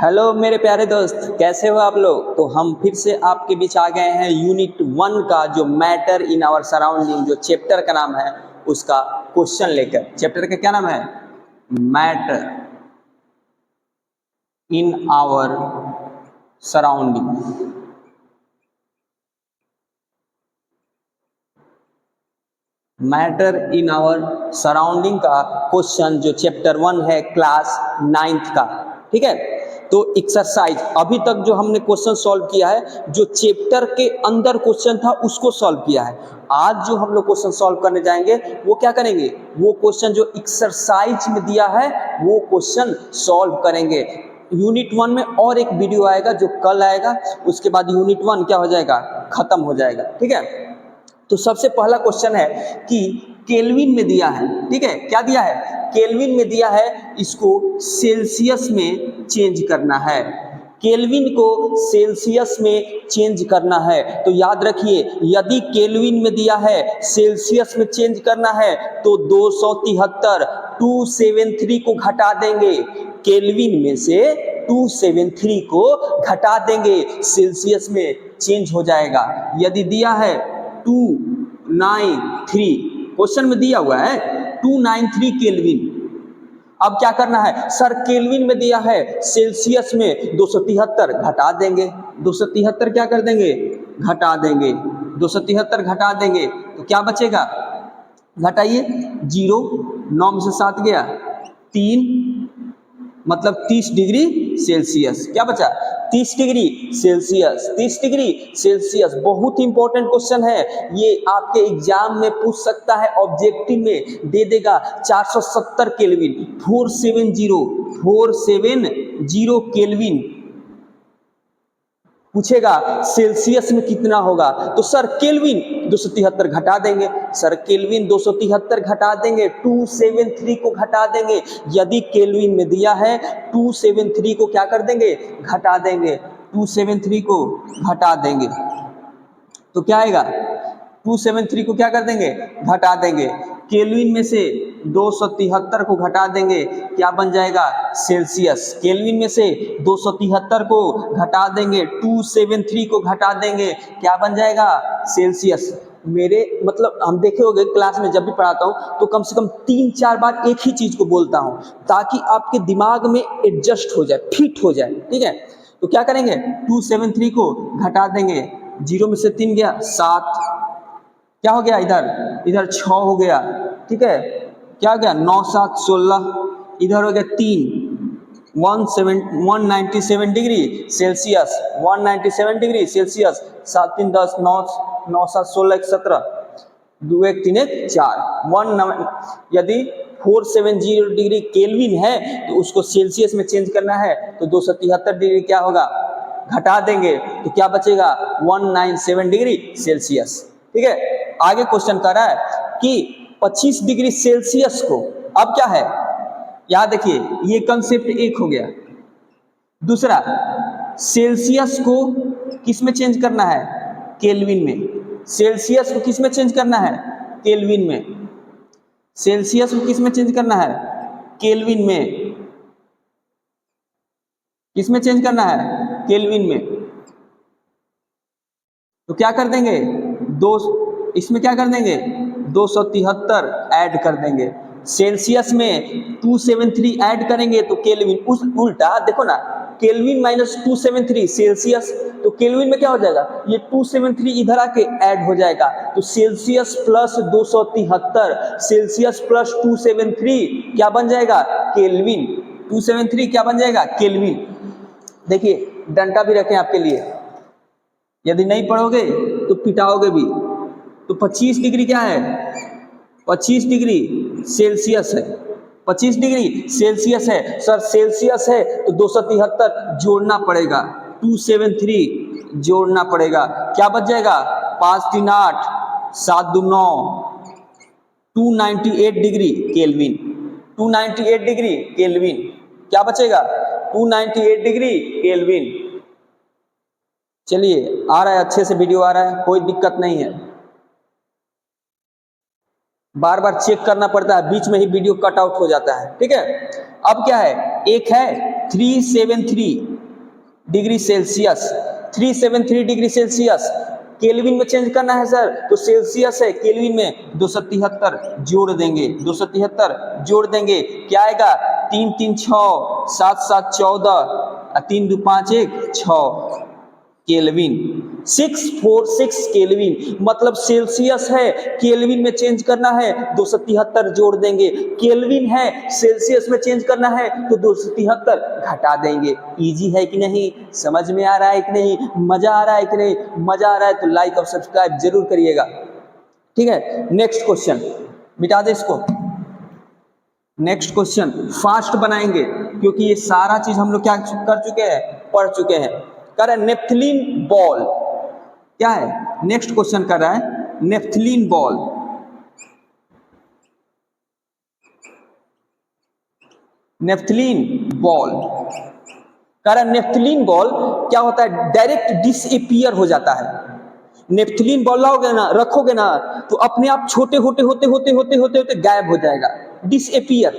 Hello मेरे प्यारे दोस्त, कैसे हो आप लोग। तो हम फिर से आपके बीच आ गए हैं यूनिट 1 का जो मैटर इन आवर सराउंडिंग, जो चैप्टर का नाम है उसका क्वेश्चन लेकर। चैप्टर का क्या नाम है? Matter in our surrounding. Matter in our surrounding का क्वेश्चन जो चैप्टर 1 है क्लास 9th का। ठीक है, तो एक्सरसाइज अभी तक जो हमने क्वेश्चन सॉल्व किया है, जो चैप्टर के अंदर क्वेश्चन था उसको सॉल्व किया है। आज जो हम लोग क्वेश्चन सॉल्व करने जाएंगे वो क्या करेंगे, वो क्वेश्चन जो एक्सरसाइज में दिया है वो क्वेश्चन सॉल्व करेंगे। यूनिट 1 में और एक वीडियो आएगा जो कल आएगा, उसके बाद यूनिट 1 क्या हो जाएगा, खत्म हो जाएगा। ठीक है, तो सबसे पहला क्वेश्चन है कि केल्विन में दिया है। ठीक है, क्या दिया है, केल्विन में दिया है, इसको सेल्सियस में चेंज करना है। केल्विन को सेल्सियस में चेंज करना है। तो याद रखिए, यदि केल्विन में दिया है सेल्सियस में चेंज करना है तो 273 273 को घटा देंगे। केल्विन में से 273 को घटा देंगे, सेल्सियस में चेंज हो जाएगा। यदि दिया है 293, क्वेश्चन में दिया हुआ है 293 केल्विन। अब क्या करना है सर, केल्विन में दिया है सेल्सियस में 273 घटा देंगे। 273 क्या कर देंगे, घटा देंगे। 273 घटा देंगे तो क्या बचेगा, घटाइए, 0, 9 में से 7 गया 3, मतलब 30 डिग्री सेल्सियस। क्या बचा, 30 डिग्री सेल्सियस। 30 डिग्री सेल्सियस बहुत इंपॉर्टेंट क्वेश्चन है, ये आपके एग्जाम में पूछ सकता है, ऑब्जेक्टिव में दे देगा। 470 केल्विन, 470 केल्विन पूछेगा, सेल्सियस में कितना होगा। तो सर केल्विन 273 घटा देंगे, सर केल्विन 273 घटा देंगे, 273 को घटा देंगे। यदि केल्विन में दिया है 273 को क्या कर देंगे, घटा देंगे। 273 को घटा देंगे तो क्या आएगा, 273 को क्या कर देंगे, घटा देंगे। केल्विन में से 273 को घटा देंगे, क्या बन जाएगा, सेल्सियस। केल्विन में से 273 को घटा देंगे, 273 को घटा देंगे, क्या बन जाएगा, सेल्सियस। मेरे मतलब हम देखे होंगे क्लास में जब भी पढ़ाता हूं तो कम से कम 3-4 बार एक ही चीज को बोलता हूं ताकि आपके दिमाग में एडजस्ट हो जाए, फिट हो जाए। ठीक है, तो क्या करेंगे, 273 को घटा देंगे, 0 में से 3 गया 7, क्या हो गया, इधर 6 हो गया। ठीक है, क्या हो गया, 9 7 16, इधर हो गया 3, 197 डिग्री सेल्सियस, 197 डिग्री सेल्सियस। 7 3 10, 9 9 7 16 1 17, 2 1 3 1 4, यदि 470 डिग्री केल्विन है तो उसको सेल्सियस में चेंज करना है तो 273 डिग्री क्या होगा, घटा देंगे तो क्या बचेगा, 197 डिग्री सेल्सियस। ठीक है, आगे क्वेश्चन कर रहा है कि 25 डिग्री सेल्सियस को, अब क्या है, याद देखिए, ये कंसेप्ट एक हो गया। दूसरा, सेल्सियस को किस में चेंज करना है, केल्विन में। सेल्सियस को किस में चेंज करना है, केल्विन में। सेल्सियस को किस में चेंज करना है, केल्विन में। किस में चेंज करना है, केल्विन में। तो क्या कर देंगे, दो, इसमें क्या कर देंगे, 273 ऐड कर देंगे। सेल्सियस में 273 ऐड करेंगे तो केल्विन, उस उल्टा देखो ना, केल्विन माइनस 273 सेल्सियस, तो केल्विन में क्या हो जाएगा, ये 273 इधर आके ऐड हो जाएगा तो सेल्सियस प्लस 273, सेल्सियस प्लस 273 क्या बन जाएगा, केल्विन। 273 क्या बन जाएगा, केल्विन। देखिए डंडा भी रखें आपके लिए, यदि नहीं पढ़ोगे तो पिटाओगे भी। तो 25 डिग्री क्या है, 25 डिग्री सेल्सियस है, 25 डिग्री सेल्सियस है। सर सेल्सियस है तो 273 जोड़ना पड़ेगा, 273 जोड़ना पड़ेगा, क्या बच जाएगा, 5 3 8 7 2 9, 298 डिग्री केल्विन। 298 डिग्री केल्विन क्या बचेगा, 298 डिग्री केल्विन। चलिए, आ रहा है, अच्छे से वीडियो आ रहा है, कोई दिक्कत नहीं है। बार बार चेक करना पड़ता है, बीच में ही वीडियो कट आउट हो जाता है। ठीक है, अब क्या है, एक है 373 degree Celsius, 373 degree Celsius. Kelvin में चेंज करना है सर, तो सेल्सियस है, केल्विन में 273 जोड़ देंगे, 273 जोड़ देंगे, क्या आएगा 3 3 6 7 7 14 3 2 5 1 6 केल्विन, 646 केल्विन। मतलब सेल्सियस है, केल्विन में चेंज करना है 273 जोड़ देंगे, केल्विन है सेल्सियस में चेंज करना है तो 273 घटा देंगे। इजी है कि नहीं, समझ में आ रहा है कि नहीं, मजा आ रहा है कि नहीं? मजा आ रहा है तो लाइक और सब्सक्राइब जरूर करिएगा, ठीक है। नेक्स्ट क्वेश्चन, मिटा दे इसको। नेक्स्ट क्वेश्चन फास्ट बनाएंगे क्योंकि ये सारा चीज हम लोग क्या कर चुके हैं, पढ़ चुके हैं। कर रहा है नेफ्थलीन बॉल, क्या है, नेक्स्ट क्वेश्चन कर रहा है नेफ्थलीन बॉल। नेफ्थलीन बॉल कह रहा है नेफ्थलीन बॉल क्या होता है, डायरेक्ट डिसअपीयर हो जाता है। नेफ्थलीन बॉल लाओगे ना, रखोगे ना, तो अपने आप छोटे होते होते होते होते होते होते गायब हो जाएगा, डिसअपीयर,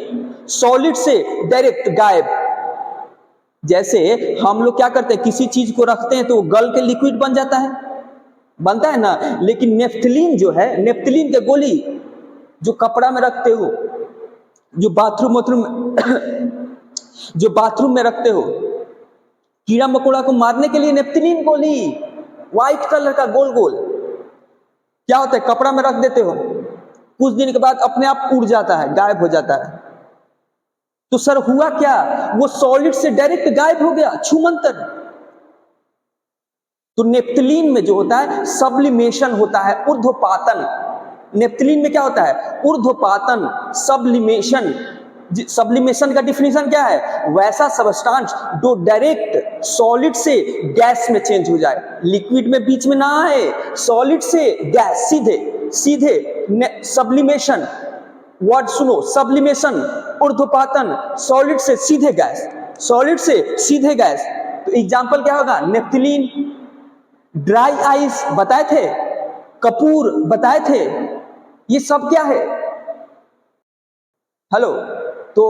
सॉलिड से डायरेक्ट गायब। जैसे हम लोग क्या करते हैं, किसी चीज को रखते हैं तो वो गल के लिक्विड बन जाता है, बनता है ना। लेकिन नेफ्थलीन जो है, नेफ्थलीन के गोली जो कपड़ा में रखते हो, जो बाथरूम में रखते हो, कीड़ा मकोड़ा को मारने के लिए नेफ्थलीन गोली, व्हाइट कलर का गोल गोल, क्या होता है, कपड़ा में रख देते हो, कुछ दिन के बाद अपने आप उड़ जाता है, गायब हो जाता है। तो सर हुआ क्या, वो सॉलिड से डायरेक्ट गायब हो गया, छूमंतर। तो नेफ्थलीन में जो होता है सब्लिमेशन होता है, ऊर्ध्वपातन। नेफ्थलीन में क्या होता है, ऊर्ध्वपातन, सब्लिमेशन। सब्लिमेशन का डिफिनेशन क्या है, वैसा सबस्टांस जो डायरेक्ट सॉलिड से गैस में चेंज हो जाए, लिक्विड में बीच में ना आए, सॉलिड से गैस, सीधे सीधे सब्लिमेशन। वर्ड सुनो, सब्लिमेशन, ऊर्ध्वपातन, सॉलिड से सीधे गैस, सॉलिड से सीधे गैस। तो एग्जांपल क्या होगा, नेफ्थलीन, ड्राई आइस बताए थे, कपूर बताए थे, ये सब क्या है। हेलो, तो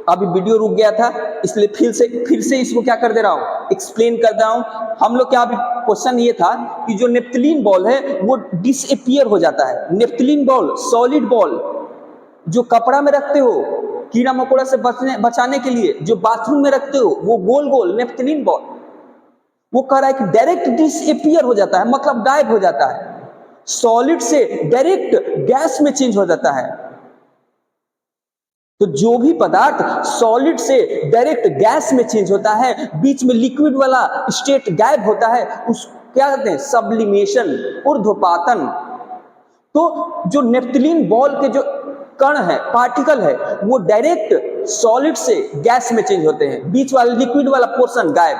अभी वीडियो रुक गया था इसलिए फिर से इसको क्या कर दे रहा हूं, एक्सप्लेन कर रहा हूं। हम लोग क्या, अभी क्वेश्चन ये था कि जो नेफ्थलीन बॉल है वो डिसअपीयर हो जाता है। नेफ्थलीन बॉल, सॉलिड बॉल जो कपड़ा में रखते हो कीड़ा मकोड़ा से बचाने के लिए, जो बाथरूम में रखते हो, वो गोल गोल नेफ्थलीन बॉल, वो कह रहा है कि डायरेक्ट डिसअपीयर हो जाता है, मतलब गायब हो जाता है, सॉलिड से डायरेक्ट गैस में चेंज हो जाता है। तो जो भी पदार्थ सॉलिड से डायरेक्ट गैस में चेंज होता है, बीच में लिक्विड वाला स्टेट गायब होता है, उस क्या कहते हैं, सब्लिमेशन, ऊर्ध्वपातन। तो जो नेफ्थलीन बॉल के जो कण है, पार्टिकल है, वो डायरेक्ट सॉलिड से गैस में चेंज होते हैं, बीच वाला लिक्विड वाला पोर्शन गायब।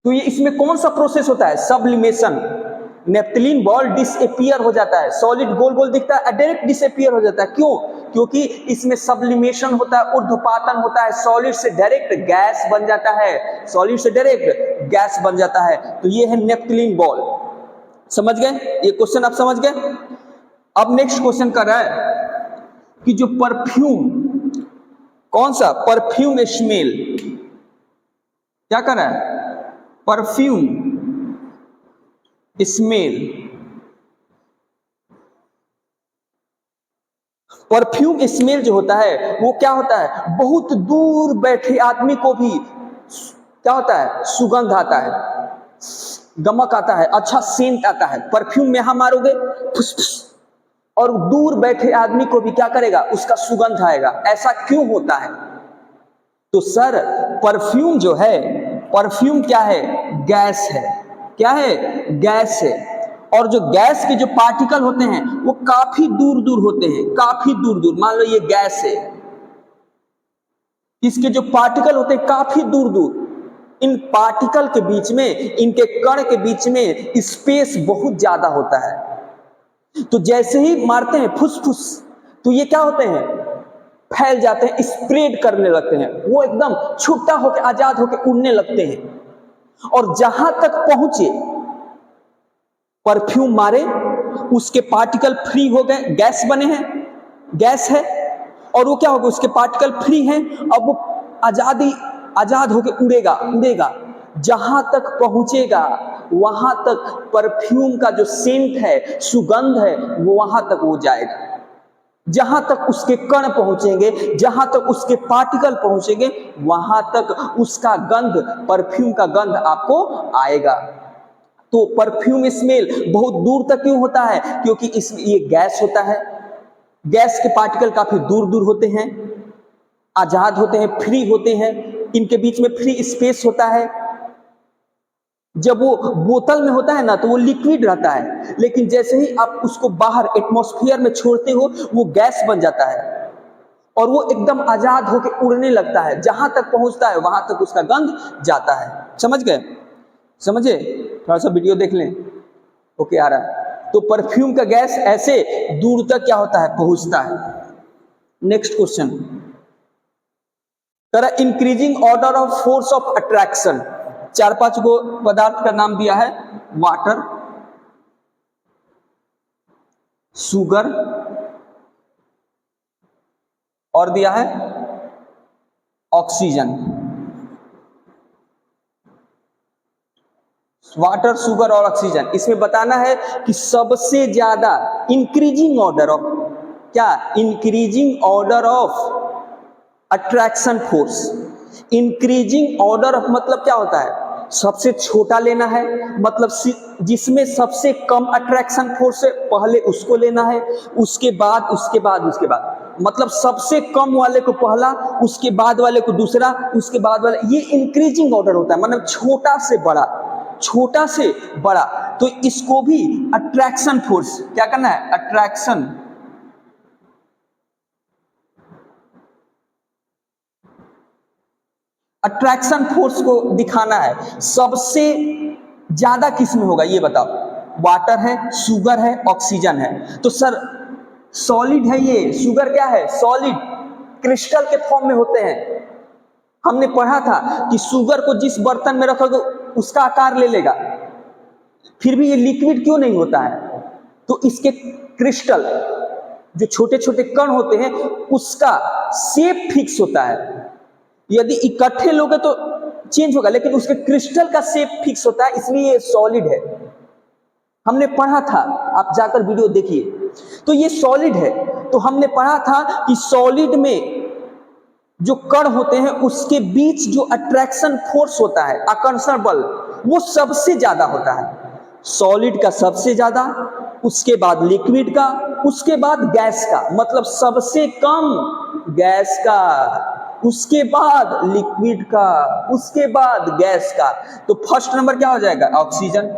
तो ये इसमें कौन सा प्रोसेस होता है, सब्लिमेशन। नेफ्थलीन बॉल डिसअपीयर हो जाता है, सॉलिड गोल गोल दिखता है, डायरेक्ट डिसअपीयर हो जाता है। क्यों, क्योंकि इसमें सब्लिमेशन होता है, ऊर्ध्वपातन होता है, सॉलिड से डायरेक्ट गैस बन जाता है, सॉलिड से डायरेक्ट गैस बन जाता है। तो ये है नेफ्थलीन बॉल। समझ गए, ये क्वेश्चन आप समझ गए। अब नेक्स्ट क्वेश्चन कर रहा है कि जो परफ्यूम, कौन सा, परफ्यूम स्मेल, क्या कर रहा है, परफ्यूम स्मेल। परफ्यूम स्मेल जो होता है वो क्या होता है, बहुत दूर बैठे आदमी को भी क्या होता है, सुगंध आता है, गमक आता है, अच्छा सेंट आता है। परफ्यूम में हम मारोगे फुस फुस, और दूर बैठे आदमी को भी क्या करेगा, उसका सुगंध आएगा। ऐसा क्यों होता है, तो सर परफ्यूम जो है, परफ्यूम क्या है, गैस है, क्या है, गैस है। और जो गैस के जो पार्टिकल होते हैं वो काफी दूर दूर होते हैं, काफी दूर दूर। मान लो ये गैस है, इसके जो पार्टिकल होते हैं काफी दूर दूर, इन पार्टिकल के बीच में, इनके कण के बीच में स्पेस बहुत ज्यादा होता है। तो जैसे ही मारते हैं फुस फुस, तो ये क्या होते हैं, फैल जाते हैं, स्प्रेड करने लगते हैं, वो एकदम छुट्टा होकर, आजाद होकर उड़ने लगते हैं। और जहां तक पहुंचे परफ्यूम मारे, उसके पार्टिकल फ्री हो गए, गैस बने हैं, गैस है, और वो क्या होगा, उसके पार्टिकल फ्री हैं, अब वो आजाद होके उड़ेगा उड़ेगा, जहां तक पहुंचेगा वहां तक परफ्यूम का जो सेंट है, सुगंध है, वो वहां तक वो जाएगा। जहां तक उसके कण पहुंचेंगे, जहां तक उसके पार्टिकल पहुंचेंगे, वहां तक उसका गंध, परफ्यूम का गंध आपको आएगा। तो परफ्यूम स्मेल बहुत दूर तक क्यों होता है? क्योंकि इसमें ये गैस होता है, गैस के पार्टिकल काफी दूर दूर होते हैं, आजाद होते हैं, फ्री होते हैं, इनके बीच में फ्री स्पेस होता है। जब वो बोतल में होता है ना तो वो लिक्विड रहता है, लेकिन जैसे ही आप उसको बाहर एटमॉस्फेयर में छोड़ते हो वो गैस बन जाता है और वो एकदम आजाद होकर उड़ने लगता है, जहां तक पहुंचता है वहां तक उसका गंध जाता है। समझ गए? समझे? थोड़ा सा वीडियो देख लें, ओके आ रहा है। तो परफ्यूम का गैस ऐसे दूर तक क्या होता है, पहुंचता है। Next question, increasing order of force of attraction. 4-5 गो पदार्थ का नाम दिया है, वाटर, शुगर, और दिया है ऑक्सीजन। वाटर, शुगर और ऑक्सीजन, इसमें बताना है कि सबसे ज्यादा इंक्रीजिंग ऑर्डर ऑफ क्या, increasing order of attraction force. Increasing order of मतलब क्या होता है, सबसे छोटा लेना है, मतलब जिसमें सबसे कम अट्रैक्शन फोर्स है पहले उसको लेना है, उसके बाद मतलब सबसे कम वाले को पहला, उसके बाद वाले को दूसरा, उसके बाद वाले, ये इंक्रीजिंग ऑर्डर होता है, मतलब छोटा से बड़ा, छोटा से बड़ा। तो इसको भी अट्रैक्शन फोर्स क्या करना है, अट्रैक्शन फोर्स को दिखाना है। सबसे ज्यादा किस में होगा ये बताओ? वाटर है, शुगर है, ऑक्सीजन है। तो सर सॉलिड है ये, शुगर क्या है, सॉलिड, क्रिस्टल के फॉर्म में होते हैं। हमने पढ़ा था कि शुगर को जिस बर्तन में रखोगे उसका आकार ले लेगा, फिर भी ये लिक्विड क्यों नहीं होता है? तो इसके क्रिस्टल, जो छोटे छोटे कण होते हैं, उसका शेप फिक्स होता है। यदि इकट्ठे लोगे तो चेंज होगा, लेकिन उसके क्रिस्टल का शेप फिक्स होता है, इसलिए ये सॉलिड है। हमने पढ़ा था, आप जाकर वीडियो देखिए। तो ये सॉलिड है। तो हमने पढ़ा था कि सॉलिड में जो कण होते हैं उसके बीच जो अट्रैक्शन फोर्स होता है, आकर्षण बल, वो सबसे ज्यादा होता है। सॉलिड का सबसे ज्यादा, उसके बाद लिक्विड का, उसके बाद गैस का, मतलब सबसे कम गैस का, उसके बाद लिक्विड का, उसके बाद गैस का। तो फर्स्ट नंबर क्या हो जाएगा, ऑक्सीजन,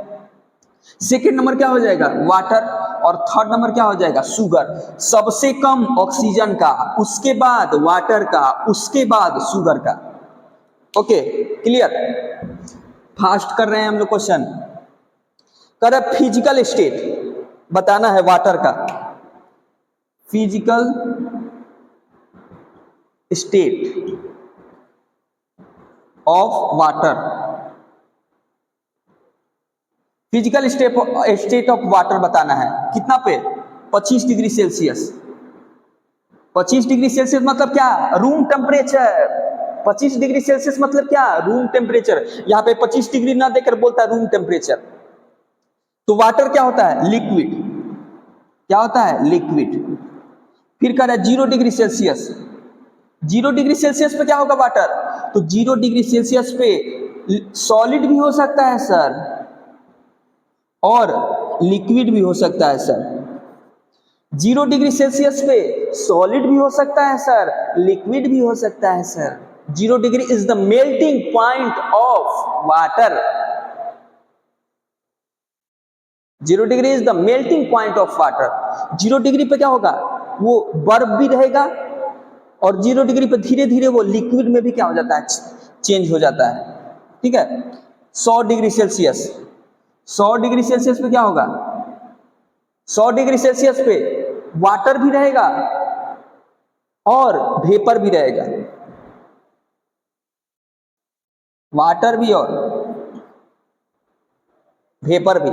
सेकेंड नंबर क्या हो जाएगा, वाटर, और थर्ड नंबर क्या हो जाएगा, शुगर। सबसे कम ऑक्सीजन का, उसके बाद वाटर का, उसके बाद शुगर का। Okay, clear? फास्ट कर रहे हैं हम लोग क्वेश्चन। कर फिजिकल स्टेट बताना है वाटर का, physical state of water. Physical state of water बताना है, कितना पे, 25 डिग्री सेल्सियस। 25 डिग्री सेल्सियस मतलब क्या, रूम टेम्परेचर। 25 डिग्री सेल्सियस मतलब क्या, रूम टेम्परेचर। यहाँ पे 25 डिग्री ना देकर बोलता है रूम टेम्परेचर। तो वाटर क्या होता है, लिक्विड। क्या होता है, लिक्विड। फिर कह रहा है 0 डिग्री सेल्सियस। 0 डिग्री सेल्सियस पे क्या होगा वाटर? तो 0 डिग्री सेल्सियस पे सॉलिड भी हो सकता है सर, और लिक्विड भी हो सकता है सर। 0 डिग्री सेल्सियस पे सॉलिड भी हो सकता है सर, लिक्विड भी हो सकता है sir. 0 degree is the melting point of water. 0 degree is the melting point of water. 0 degree पे क्या होगा, वो बर्फ भी रहेगा, और 0 डिग्री पे धीरे धीरे वो लिक्विड में भी क्या हो जाता है, चेंज हो जाता है। ठीक है। 100 डिग्री सेल्सियस, 100 डिग्री सेल्सियस पे क्या होगा, 100 डिग्री सेल्सियस पे वाटर भी रहेगा और वेपर भी रहेगा, वाटर भी और वेपर भी।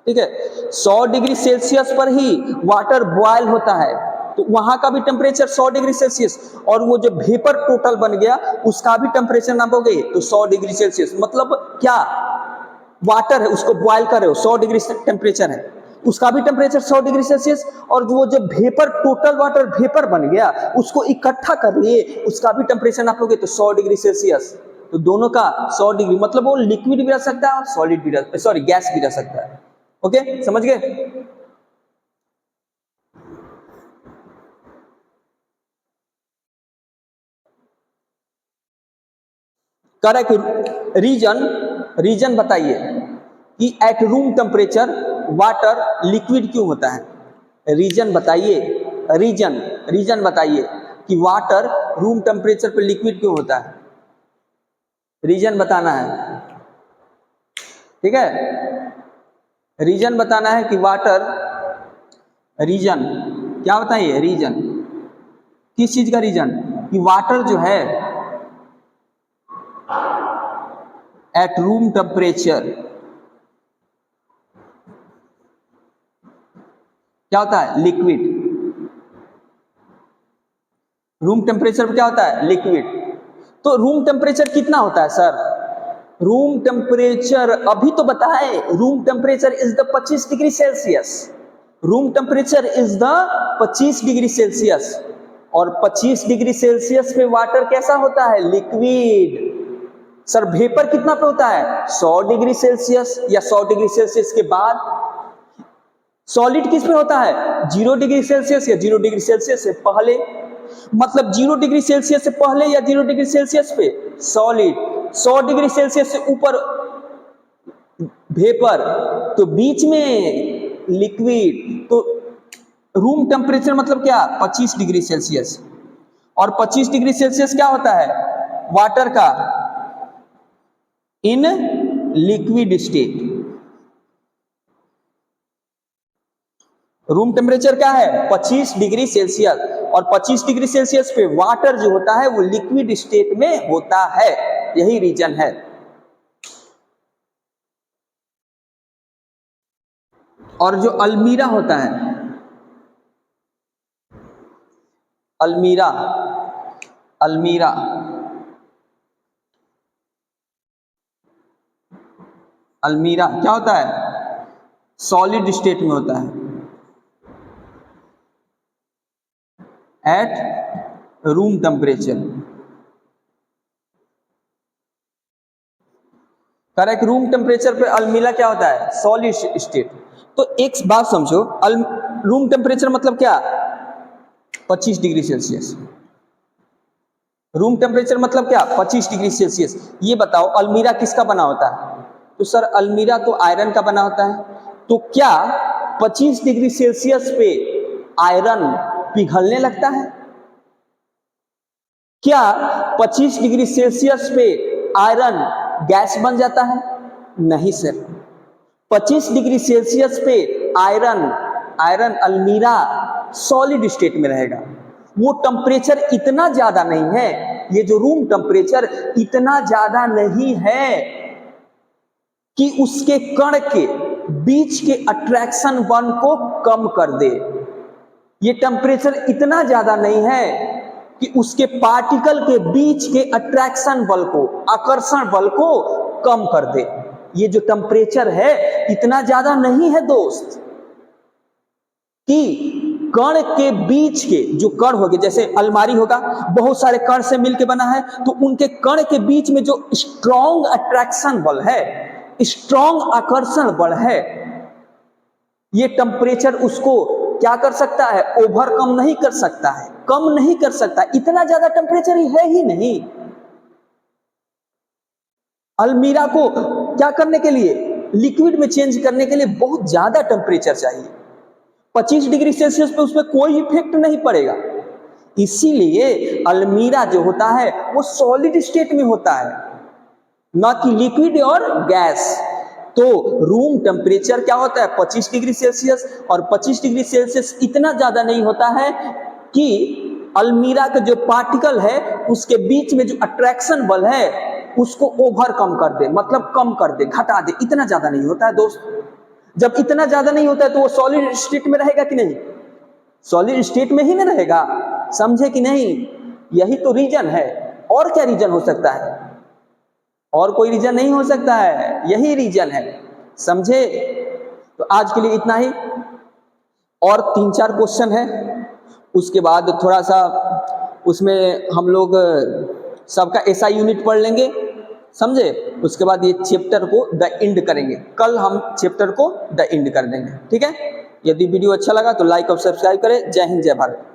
ठीक है। 100 डिग्री सेल्सियस पर ही वाटर बॉयल होता है, तो वहां का भी टेम्परेचर 100 डिग्री सेल्सियस, और वो जो वेपर टोटल बन गया उसका भी टेम्परेचर नापोगे तो 100 डिग्री सेल्सियस। मतलब क्या, वाटर है उसको बॉयल कर रहे हो, 100 डिग्री टेम्परेचर है, उसका भी टेम्परेचर 100 डिग्री सेल्सियस, और वो जो वेपर टोटल वाटर वेपर बन गया उसको इकट्ठा कर लिए उसका भी टेम्परेचर नापोगे तो 100 डिग्री सेल्सियस। तो दोनों का 100 डिग्री, मतलब वो लिक्विड भी रह सकता है और सॉलिड भी रह, सॉरी गैस भी रह सकता है। ओके, समझ गए? करेक्ट। रीजन बताइए कि at room temperature water liquid क्यों होता है। रीजन बताइए, रीजन बताइए कि वाटर रूम टेम्परेचर पे लिक्विड क्यों होता है। रीजन बताना है, ठीक है। रीजन बताना है कि वाटर, रीजन क्या बताइए, रीजन किस चीज का रीजन, कि वाटर जो है एट रूम टेम्परेचर क्या होता है, लिक्विड। रूम टेम्परेचर पे क्या होता है, लिक्विड। तो रूम टेम्परेचर कितना होता है सर, रूम टेम्परेचर अभी तो बताए, room temperature is the 25 degree Celsius, room temperature is the 25 degree Celsius, और 25 डिग्री सेल्सियस पे वाटर कैसा होता है, लिक्विड। सर वेपर कितना पे होता है, 100 डिग्री सेल्सियस या 100 डिग्री सेल्सियस के बाद। सॉलिड किस पे होता है, 0 डिग्री सेल्सियस या 0 डिग्री सेल्सियस से पहले। मतलब 0 डिग्री सेल्सियस से पहले या 0 डिग्री सेल्सियस पे सॉलिड, 100 डिग्री सेल्सियस से ऊपर वेपर, तो बीच में लिक्विड। तो रूम टेम्परेचर मतलब क्या, 25 डिग्री सेल्सियस, और 25 डिग्री सेल्सियस क्या होता है, वाटर का in liquid state. Room temperature क्या है, 25 डिग्री सेल्सियस, और 25 डिग्री सेल्सियस पे वाटर जो होता है वो लिक्विड स्टेट में होता है, यही रीजन है। और जो अल्मीरा होता है, अल्मीरा, अल्मीरा अल्मीरा क्या होता है, सॉलिड स्टेट में होता है at room temperature. Correct, room temperature पे अल्मीरा क्या होता है, सॉलिड स्टेट। तो एक बात समझो, रूम टेम्परेचर मतलब क्या, 25 डिग्री सेल्सियस। रूम टेम्परेचर मतलब क्या, 25 डिग्री सेल्सियस। ये बताओ अल्मीरा किसका बना होता है, तो सर अल्मीरा तो आयरन का बना होता है। तो क्या 25 डिग्री सेल्सियस पे आयरन पिघलने लगता है, क्या 25 डिग्री सेल्सियस पे आयरन गैस बन जाता है, नहीं सर। 25 डिग्री सेल्सियस पे आयरन अल्मीरा सॉलिड स्टेट में रहेगा। वो टेम्परेचर इतना ज्यादा नहीं है, ये जो रूम टेम्परेचर इतना ज्यादा नहीं है कि उसके कण के बीच के अट्रैक्शन बल को कम कर दे। ये टेम्परेचर इतना ज्यादा नहीं है कि उसके पार्टिकल के बीच के अट्रैक्शन बल को, आकर्षण बल को कम कर दे। ये जो टेम्परेचर है इतना ज्यादा नहीं है दोस्त कि कण के बीच के जो कण होंगे, जैसे अलमारी होगा बहुत सारे कण से मिलकर बना है, तो उनके कण के बीच में जो स्ट्रॉन्ग अट्रैक्शन बल है, स्ट्रॉन्ग आकर्षण बल है, ये टेम्परेचर उसको क्या कर सकता है, ओवरकम नहीं कर सकता है, कम नहीं कर सकता। इतना ज्यादा टेम्परेचर है ही नहीं। अलमीरा को क्या करने के लिए, लिक्विड में चेंज करने के लिए बहुत ज्यादा टेम्परेचर चाहिए। 25 डिग्री सेल्सियस पे उसमें कोई इफेक्ट नहीं पड़ेगा। इसीलिए अलमीरा जो होता है वो सॉलिड स्टेट में होता है, ना कि लिक्विड और गैस। तो रूम टेम्परेचर क्या होता है, 25 डिग्री सेल्सियस, और 25 डिग्री सेल्सियस इतना ज्यादा नहीं होता है कि अलमीरा का जो पार्टिकल है उसके बीच में जो अट्रैक्शन बल है उसको ओवरकम कर दे, मतलब कम कर दे, घटा दे। इतना ज्यादा नहीं होता है दोस्त। जब इतना ज्यादा नहीं होता है तो वो सॉलिड स्टेट में रहेगा कि नहीं, सॉलिड स्टेट में ही ना रहेगा, समझे कि नहीं? यही तो रीजन है, और क्या रीजन हो सकता है? और कोई रीजन नहीं हो सकता है, यही रीजन है, समझे? तो आज के लिए इतना ही, और 3-4 क्वेश्चन है, उसके बाद थोड़ा सा उसमें हम लोग सबका एसआई यूनिट पढ़ लेंगे, समझे? उसके बाद ये चैप्टर को द एंड करेंगे, कल हम चैप्टर को द एंड कर देंगे, ठीक है? यदि वीडियो अच्छा लगा तो लाइक और सब्सक्राइब करें। जय हिंद, जय भारत।